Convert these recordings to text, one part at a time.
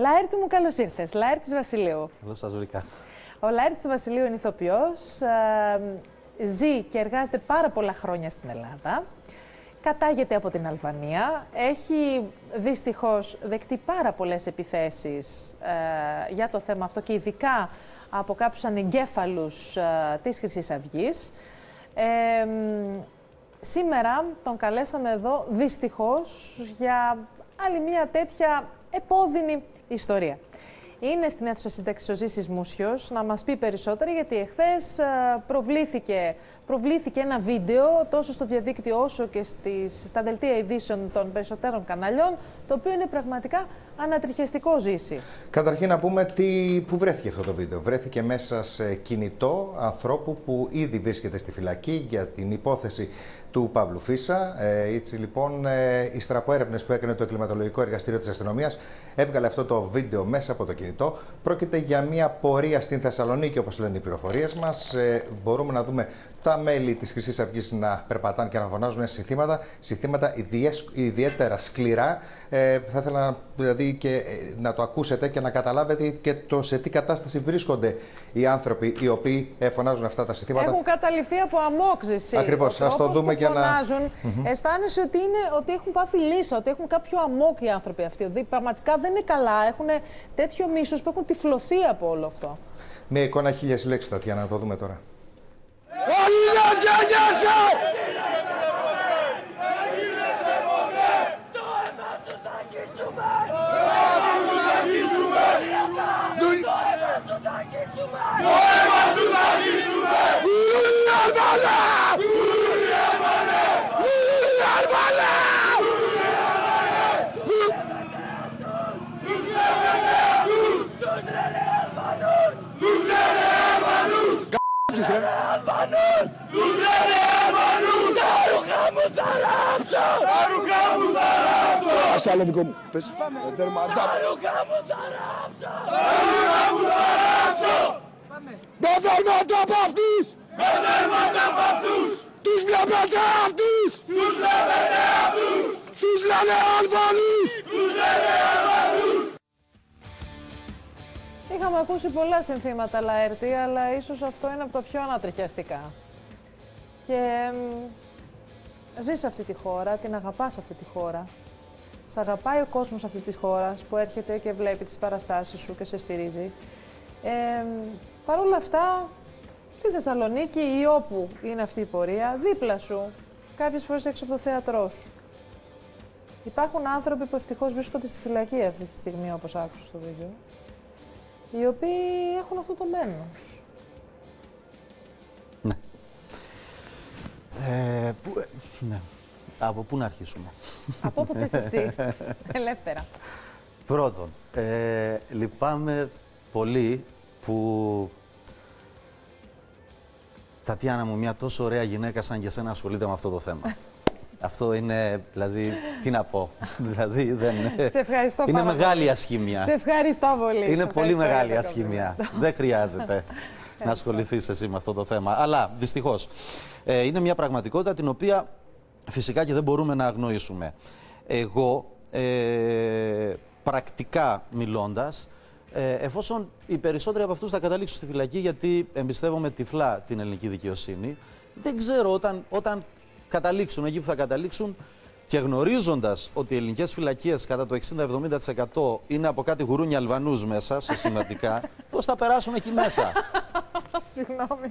Λαέρτη μου, καλώς ήρθες. Λαέρτης Βασιλείου. Καλώς σας βρήκα. Ο Λαέρτης Βασιλείου είναι ηθοποιός, ζει και εργάζεται πάρα πολλά χρόνια στην Ελλάδα. Κατάγεται από την Αλβανία. Έχει δυστυχώς δεκτεί πάρα πολλές επιθέσεις για το θέμα αυτό και ειδικά από κάποιους ανεγκέφαλους της Χρυσής Αυγής. Σήμερα τον καλέσαμε εδώ δυστυχώς για άλλη μια τέτοια επώδυνη ιστορία. Είναι στην αίθουσα σύνταξης ο Ζήσης Μούσιος να μας πει περισσότερα, γιατί εχθές προβλήθηκε ένα βίντεο τόσο στο διαδίκτυο όσο και στα δελτία ειδήσεων των περισσότερων καναλιών, το οποίο είναι πραγματικά ανατριχιαστικό, Ζήση. Καταρχήν να πούμε πού βρέθηκε αυτό το βίντεο. Βρέθηκε μέσα σε κινητό ανθρώπου που ήδη βρίσκεται στη φυλακή για την υπόθεση του Παύλου Φίσα. Έτσι λοιπόν, ύστερα από έρευνες που έκανε το εγκληματολογικό εργαστήριο της αστυνομίας, έβγαλε αυτό το βίντεο μέσα από το κινητό. Πρόκειται για μια πορεία στην Θεσσαλονίκη, όπως λένε οι πληροφορίες μας. Μπορούμε να δούμε τα μέλη της Χρυσής Αυγής να περπατάνε και να φωνάζουν συνθήματα ιδιαίτερα σκληρά. Θα ήθελα δηλαδή και να το ακούσετε και να καταλάβετε και σε τι κατάσταση βρίσκονται οι άνθρωποι οι οποίοι φωνάζουν αυτά τα συνθήματα. Έχουν καταληφθεί από αμόξηση. Ακριβώς, ας το δούμε και φωνάζουν, αισθάνεσαι ότι έχουν πάθει λύσα, ότι έχουν κάποιο αμόκ οι άνθρωποι αυτοί. Ότι πραγματικά δεν είναι καλά, έχουν τέτοιο μίσος που έχουν τυφλωθεί από όλο αυτό. Μια εικόνα 1000 λέξεις, Τατιάνα, να το δούμε τώρα. Όλες και γεια Τους λένε Αλβανούς! Τα ρούχα μου θα ράψω! Τα ρούχα μου θα ράψω! Ας το άλλο δικό μου. Πες. Τα ρούχα μου θα ράψω! Τα ρούχα μου θα ράψω! Με δέρματα από αυτούς! Με δέρματα από αυτούς! Τους βλέπετε αυτούς! Τους βλέπετε αυτούς! Τους λένε Αλβανούς! Τους λένε Αλβανούς! Είχαμε ακούσει πολλά συνθήματα, Λαέρτη, αλλά ίσως αυτό είναι από τα πιο ανατριχιαστικά. Και ζεις αυτή τη χώρα, την αγαπάς αυτή τη χώρα. Σ' αγαπάει ο κόσμος αυτή της χώρας που έρχεται και βλέπει τις παραστάσεις σου και σε στηρίζει. Παρ' όλα αυτά, στη Θεσσαλονίκη ή όπου είναι αυτή η πορεία, δίπλα σου, κάποιες φορές έξω από το θέατρό σου. Υπάρχουν άνθρωποι που ευτυχώς βρίσκονται στη φυλακή αυτή τη στιγμή, όπως άκουσα στο βίντεο, οι οποίοι έχουν αυτό το μένος. Ναι. Ναι. Από πού να αρχίσουμε? Από όπου θες εσύ. Ελεύθερα. Πρώτον, λυπάμαι πολύ που Τατιάνα μου, μια τόσο ωραία γυναίκα σαν και εσένα ασχολείται με αυτό το θέμα. Αυτό είναι, δηλαδή, τι να πω, δηλαδή δεν... Σε ευχαριστώ είναι πάρα μεγάλη πολύ. ασχήμια. Σε ευχαριστώ πολύ. Είναι πολύ μεγάλη ασχήμια. Δεν χρειάζεται να ασχοληθείς εσύ με αυτό το θέμα. Αλλά, δυστυχώς, είναι μια πραγματικότητα την οποία φυσικά και δεν μπορούμε να αγνοήσουμε. Εγώ, πρακτικά μιλώντας, εφόσον οι περισσότεροι από αυτούς θα καταλήξουν στη φυλακή, γιατί εμπιστεύομαι τυφλά την ελληνική δικαιοσύνη, δεν ξέρω όταν καταλήξουν εκεί που θα καταλήξουν και γνωρίζοντας ότι οι ελληνικές φυλακίες κατά το 60-70% είναι από κάτι γουρούνια Αλβανούς μέσα, συστηματικά, πώς θα περάσουν εκεί μέσα. Συγγνώμη.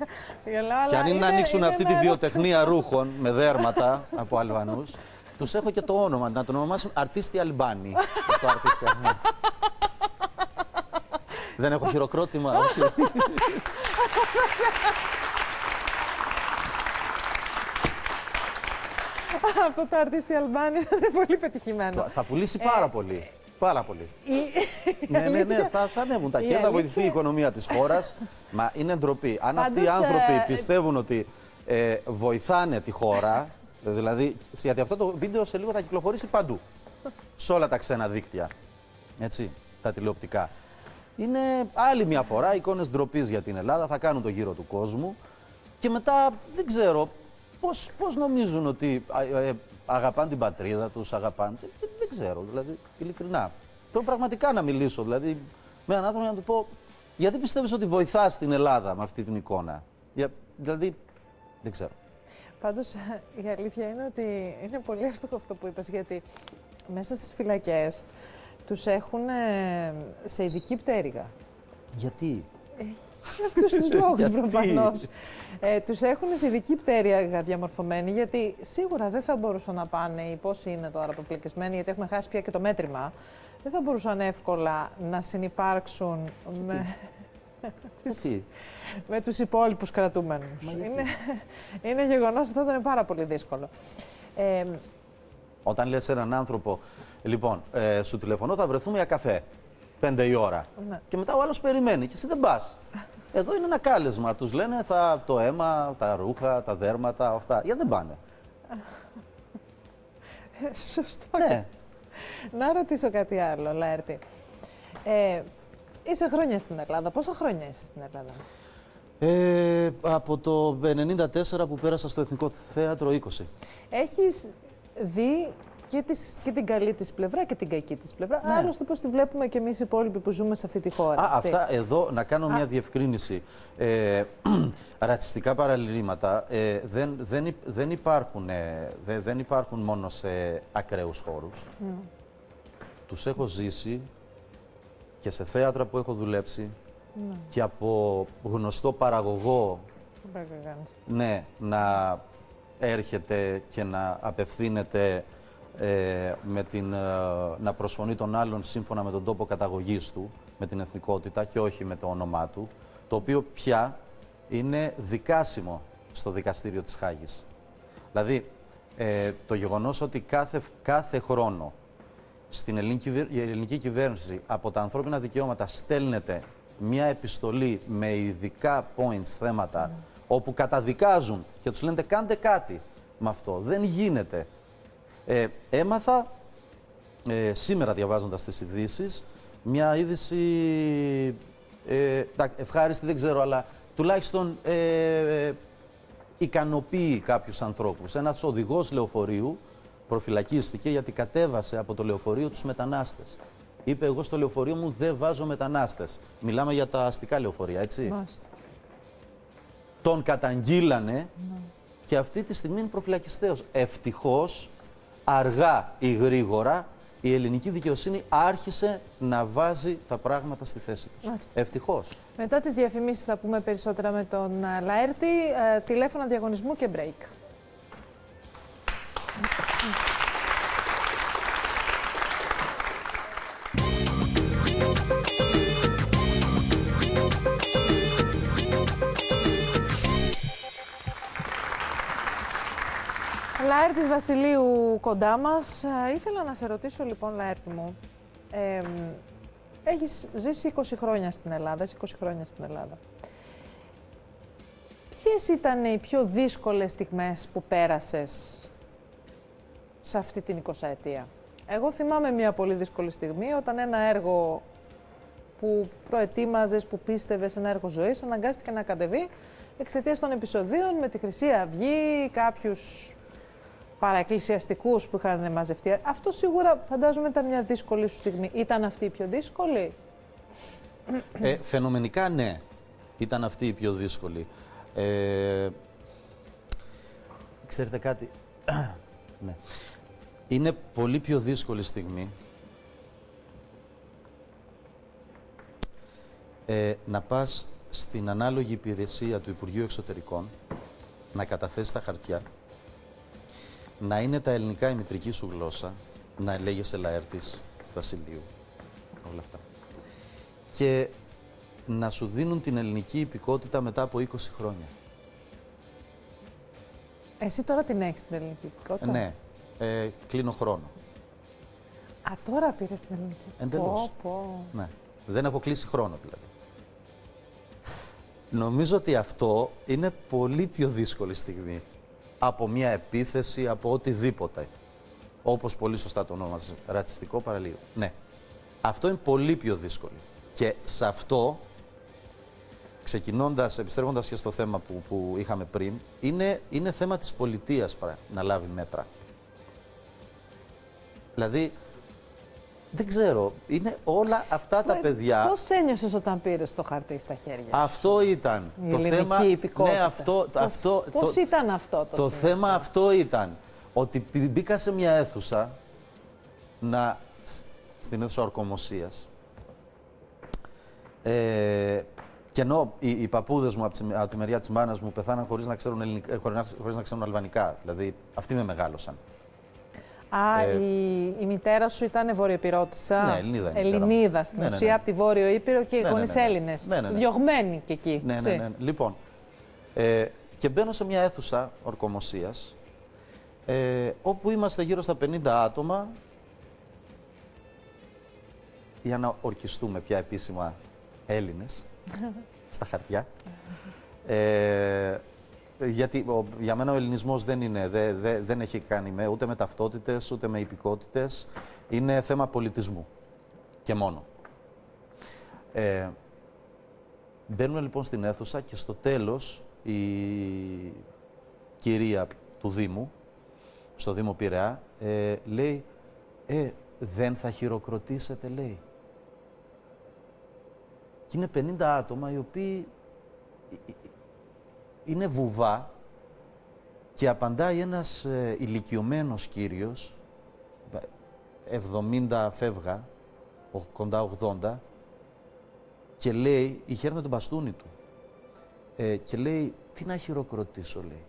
Και αν είναι να ανοίξουν αυτή τη βιοτεχνία ρούχων με δέρματα από Αλβανούς, τους έχω και το όνομα, να τον ονομάσουν Αρτίστη Αλμπάνη. Το Αρτίστη Αλμπάνη. Δεν έχω χειροκρότημα, όχι. Αυτό το Αρτίστη Αλμπάνη είναι πολύ πετυχημένο. Θα πουλήσει πάρα πολύ. Πάρα πολύ. Ναι, θα ανέβουν τα κέρδη, θα βοηθηθεί η οικονομία της χώρας. Μα είναι ντροπή. Αν αυτοί οι άνθρωποι πιστεύουν ότι βοηθάνε τη χώρα, δηλαδή, γιατί αυτό το βίντεο σε λίγο θα κυκλοφορήσει παντού. Σε όλα τα ξένα δίκτυα. Έτσι, τα τηλεοπτικά. Είναι άλλη μια φορά εικόνες ντροπής για την Ελλάδα, θα κάνουν το γύρο του κόσμου και μετά δεν ξέρω πώς νομίζουν ότι αγαπάνε την πατρίδα τους, αγαπάνε. Δεν ξέρω, δηλαδή, ειλικρινά. Πρέπει πραγματικά να μιλήσω. Δηλαδή, με έναν άνθρωπο να του πω, γιατί πιστεύεις ότι βοηθάς την Ελλάδα με αυτή την εικόνα. Δηλαδή, δεν ξέρω. Πάντως, η αλήθεια είναι ότι είναι πολύ εύστοχο αυτό που είπες, γιατί μέσα στις φυλακές τους έχουν σε ειδική πτέρυγα. Γιατί? Για αυτούς τους λόγους προφανώς. Τους έχουν σε ειδική πτέρυγα διαμορφωμένη, γιατί σίγουρα δεν θα μπορούσαν να πάνε, οι πόσοι είναι τώρα αποπληκισμένοι, γιατί έχουμε χάσει πια και το μέτρημα, δεν θα μπορούσαν εύκολα να συνυπάρξουν με τους υπόλοιπους κρατούμενους. Είναι γεγονός ότι θα ήταν πάρα πολύ δύσκολο. Όταν λες έναν άνθρωπο, λοιπόν, σου τηλεφωνώ, θα βρεθούμε για καφέ, 5 η ώρα. Ναι. Και μετά ο άλλος περιμένει και εσύ δεν πας. Εδώ είναι ένα κάλεσμα. Τους λένε το αίμα, τα ρούχα, τα δέρματα, αυτά. Γιατί δεν πάνε. Σωστό. Ναι. Να ρωτήσω κάτι άλλο, Λαέρτη. Είσαι χρόνια στην Ελλάδα. Πόσα χρόνια είσαι στην Ελλάδα? Από το 1994 που πέρασα στο Εθνικό Θέατρο 20. Έχεις δει και την καλή της πλευρά και την κακή της πλευρά. Ναι. Άλλωστε, πώς τη βλέπουμε και εμείς οι υπόλοιποι που ζούμε σε αυτή τη χώρα. Αυτά εδώ, να κάνω μια διευκρίνηση. Ρατσιστικά παραλυρήματα δεν υπάρχουν μόνο σε ακραίους χώρους. Τους έχω ζήσει και σε θέατρα που έχω δουλέψει και από γνωστό παραγωγό να έρχεται και να απευθύνεται να προσφωνεί τον άλλον σύμφωνα με τον τόπο καταγωγής του, με την εθνικότητα και όχι με το όνομά του, το οποίο πια είναι δικάσιμο στο δικαστήριο της Χάγης. Δηλαδή, το γεγονός ότι κάθε χρόνο στην ελληνική κυβέρνηση από τα ανθρώπινα δικαιώματα στέλνεται μια επιστολή με ειδικά points, θέματα, όπου καταδικάζουν και τους λένε κάντε κάτι με αυτό. Δεν γίνεται. Έμαθα σήμερα διαβάζοντας τις ειδήσεις, μια είδηση ευχάριστη δεν ξέρω, αλλά τουλάχιστον ικανοποιεί κάποιους ανθρώπους. Ένας οδηγός λεωφορείου προφυλακίστηκε γιατί κατέβασε από το λεωφορείο τους μετανάστες. Είπε, εγώ στο λεωφορείο μου δεν βάζω μετανάστες. Μιλάμε για τα αστικά λεωφορεία, έτσι. Μάλιστα. Τον καταγγείλανε και αυτή τη στιγμή είναι προφυλακιστέος. Ευτυχώς, αργά ή γρήγορα, η ελληνική δικαιοσύνη άρχισε να βάζει τα πράγματα στη θέση τους. Ευτυχώς. Μετά τις διαφημίσεις θα πούμε περισσότερα με τον Λαέρτη. Τηλέφωνα διαγωνισμού και break. Λαέρτης Βασιλείου κοντά μας. Ήθελα να σε ρωτήσω λοιπόν, Λαέρτη μου, έχεις ζήσει 20 χρόνια στην Ελλάδα, 20 χρόνια στην Ελλάδα. Ποιες ήταν οι πιο δύσκολες στιγμές που πέρασες σε αυτή την 20ετία? Εγώ θυμάμαι μια πολύ δύσκολη στιγμή όταν ένα έργο που προετοίμαζες, που πίστευες, ένα έργο ζωής, αναγκάστηκε να κατεβεί εξαιτίας των επεισοδίων με τη Χρυσή Αυγή, κάποιους παραεκκλησιαστικούς που είχαν μαζευτεί. Αυτό σίγουρα φαντάζομαι ήταν μια δύσκολη σου στιγμή. Ήταν αυτή η πιο δύσκολη? Φαινομενικά ναι. Ήταν αυτή η πιο δύσκολη. Ξέρετε κάτι, ναι. Είναι πολύ πιο δύσκολη στιγμή να πας στην ανάλογη υπηρεσία του Υπουργείου Εξωτερικών, να καταθέσεις τα χαρτιά, να είναι τα ελληνικά η μητρική σου γλώσσα, να λέγεσαι Λαέρτης Βασιλείου, όλα αυτά. Και να σου δίνουν την ελληνική υπηκότητα μετά από 20 χρόνια. Εσύ τώρα την έχεις την ελληνική υπηκότητα? Ναι, κλείνω χρόνο. Α, τώρα πήρες την ελληνική. Εντελώς. Ναι, δεν έχω κλείσει χρόνο δηλαδή. Νομίζω ότι αυτό είναι πολύ πιο δύσκολη στιγμή από μια επίθεση, από οτιδήποτε. Όπως πολύ σωστά το ονόμαζε, ρατσιστικό παραλίγο. Ναι, αυτό είναι πολύ πιο δύσκολο. Και σε αυτό, ξεκινώντας, επιστρέφοντας και στο θέμα που είχαμε πριν, είναι θέμα της πολιτείας να λάβει μέτρα. Δηλαδή, Δεν ξέρω. Είναι όλα αυτά τα παιδιά. Πώς ένιωσες όταν πήρες το χαρτί στα χέρια σου? Αυτό ήταν. Η το θέμα. υπηκότητα. Ναι, Πώς ήταν αυτό το θέμα αυτό ήταν. Ότι μπήκα σε μια αίθουσα, στην αίθουσα ορκομοσίας, και ενώ οι παππούδες μου από τη μεριά της μάνας μου πεθάναν χωρίς να ξέρουν αλβανικά. Δηλαδή, αυτοί με μεγάλωσαν. Η μητέρα σου ήταν βορειοϊπηρώτισσα. Ναι, Ελληνίδα. Ελληνίδα στην ουσία, από τη Βόρειο Ήπειρο και οι γονείς Έλληνες. Διωγμένοι και εκεί. Ναι. Λοιπόν, και μπαίνω σε μια αίθουσα ορκομοσίας, όπου είμαστε γύρω στα 50 άτομα, για να ορκιστούμε πια επίσημα Έλληνες, στα χαρτιά. Γιατί για μένα ο ελληνισμός δεν έχει κάνει ούτε με ταυτότητες, ούτε με υπηκότητες. Είναι θέμα πολιτισμού και μόνο. Μπαίνουμε λοιπόν στην αίθουσα και στο τέλος η κυρία του Δήμου, στο Δήμο Πειραιά, λέει «Δεν θα χειροκροτήσετε», λέει. Και είναι 50 άτομα οι οποίοι είναι βουβά και απαντάει ένας ηλικιωμένος κύριος, 70 φεύγα, κοντά 80, και λέει, ηχαίρνει τον μπαστούνι του, και λέει, τι να χειροκροτήσω, λέει.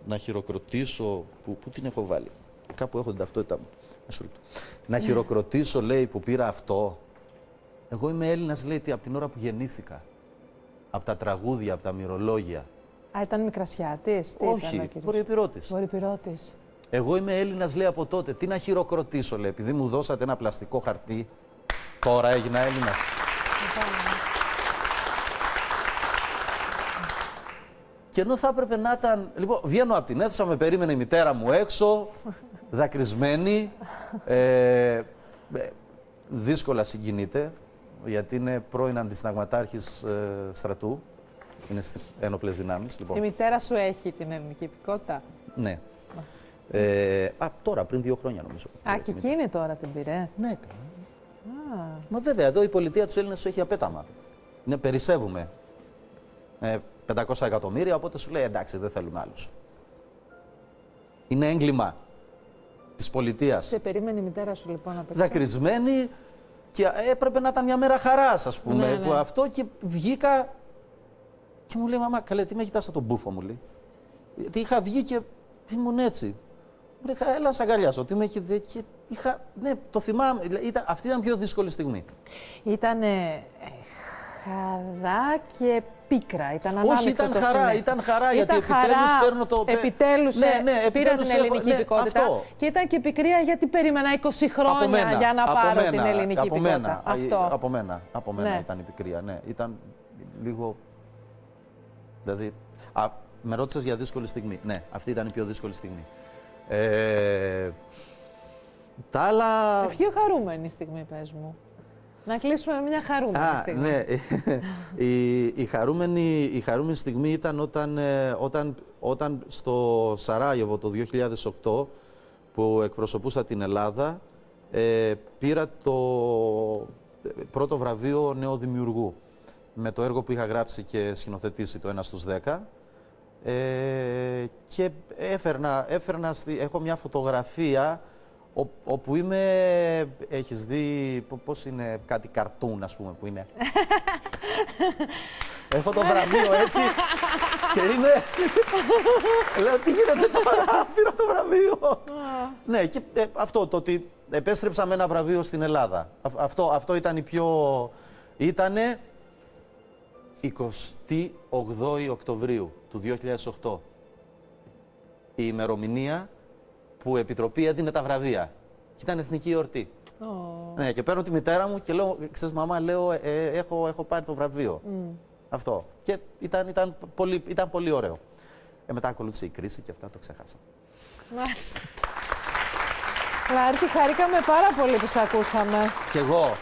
Να χειροκροτήσω, πού την έχω βάλει, κάπου έχω την ταυτότητά μου. Να χειροκροτήσω, λέει, που πήρα αυτό. Εγώ είμαι Έλληνας, λέει, από την ώρα που γεννήθηκα. Από τα τραγούδια, από τα μυρολόγια. Ήταν Μικρασιάτης? Όχι, Βορειοϊπηρώτης. Βορειοϊπηρώτης. Εγώ είμαι Έλληνας, λέει, από τότε. Τι να χειροκροτήσω, λέει, επειδή μου δώσατε ένα πλαστικό χαρτί, τώρα έγινα Έλληνας. Και ενώ θα έπρεπε να ήταν... Λοιπόν, βγαίνω από την αίθουσα, με περίμενε η μητέρα μου έξω, δακρυσμένη, δύσκολα συγκινείται, γιατί είναι πρώην αντισυνταγματάρχης στρατού, είναι στις ένοπλες δυνάμεις. Λοιπόν. Η μητέρα σου έχει την ελληνική υπηκότητα? Ναι. Τώρα, πριν 2 χρόνια νομίζω. Και εκείνη τώρα την πήρε? Ναι. Μα βέβαια, εδώ η πολιτεία τους Έλληνες σου έχει απέταμα. Ναι, περισσεύουμε 500 εκατομμύρια, οπότε σου λέει εντάξει, δεν θέλουμε άλλους. Είναι έγκλημα της πολιτείας. Σε περίμενε η μητέρα σου λοιπόν να πετύχει? Δακρυσμένη, και έπρεπε να ήταν μια μέρα χαράς, ας πούμε, Ναι. που αυτό, και βγήκα και μου λέει, μαμά, καλέ, τι με κοιτάς σαν τον μπούφο, μου λέει. Γιατί είχα βγει και ήμουν έτσι. Μου λέει, έλα σ' αγκαλιάσω, τι με έχει δει, και είχα, ναι, το θυμάμαι, αυτή ήταν η πιο δύσκολη στιγμή. Ήτανε χαρά και πίκρα, ήταν ανάμεικτο. Όχι, ήταν το χαρά, συναίσθημα. ήταν χαρά, γιατί επιτέλους παίρνω το... Επιτέλους πήρα την ελληνική υπηκότητα. Αυτό. Και ήταν και πικρία γιατί περίμενα 20 χρόνια για να πάρω την ελληνική υπηκότητα. Από μένα ήταν η πικρία, ναι. Ήταν λίγο... Δηλαδή, με ρώτησες για δύσκολη στιγμή. Ναι, αυτή ήταν η πιο δύσκολη στιγμή. Τα άλλα... Πιο χαρούμενη στιγμή, πες μου. Να κλείσουμε με μια χαρούμενη στιγμή. Ναι. Η χαρούμενη στιγμή ήταν όταν στο Σαράγεβο το 2008, που εκπροσωπούσα την Ελλάδα, πήρα το πρώτο βραβείο νέου δημιουργού με το έργο που είχα γράψει και σκηνοθετήσει, το 1 στους 10. Και έχω μια φωτογραφία όπου είμαι, έχεις δει πώς είναι κάτι καρτούν, ας πούμε, που είναι. Έχω το βραβείο έτσι και είμαι, λέω, τι γίνεται τώρα, πήρα το βραβείο. Ναι, και αυτό, το ότι επέστρεψα με ένα βραβείο στην Ελλάδα. Αυτό ήταν η πιο... Ήτανε 28 Οκτωβρίου του 2008. Η ημερομηνία που η Επιτροπή έδινε τα βραβεία. Και ήταν εθνική εορτή. Ναι, και παίρνω τη μητέρα μου και λέω, ξέρεις μαμά, λέω, έχω πάρει το βραβείο. Αυτό. Και ήταν πολύ ωραίο. Μετά ακολούθησε η κρίση και αυτά το ξέχασα. Μάλιστα. Λάρτη, χαρήκαμε πάρα πολύ που σε ακούσαμε. Κι εγώ.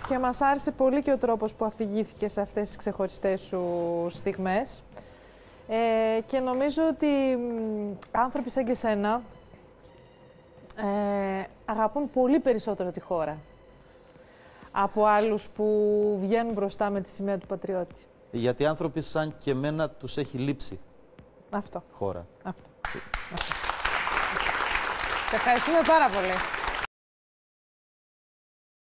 Και μας άρεσε πολύ και ο τρόπος που αφηγήθηκες σε αυτές τις ξεχωριστές σου στιγμές. Και νομίζω ότι άνθρωποι σαν και σένα Αγαπούν πολύ περισσότερο τη χώρα από άλλους που βγαίνουν μπροστά με τη σημαία του πατριώτη. Γιατί άνθρωποι σαν και εμένα τους έχει λείψει αυτό. χώρα. Αυτό. Σε ευχαριστούμε πάρα πολύ.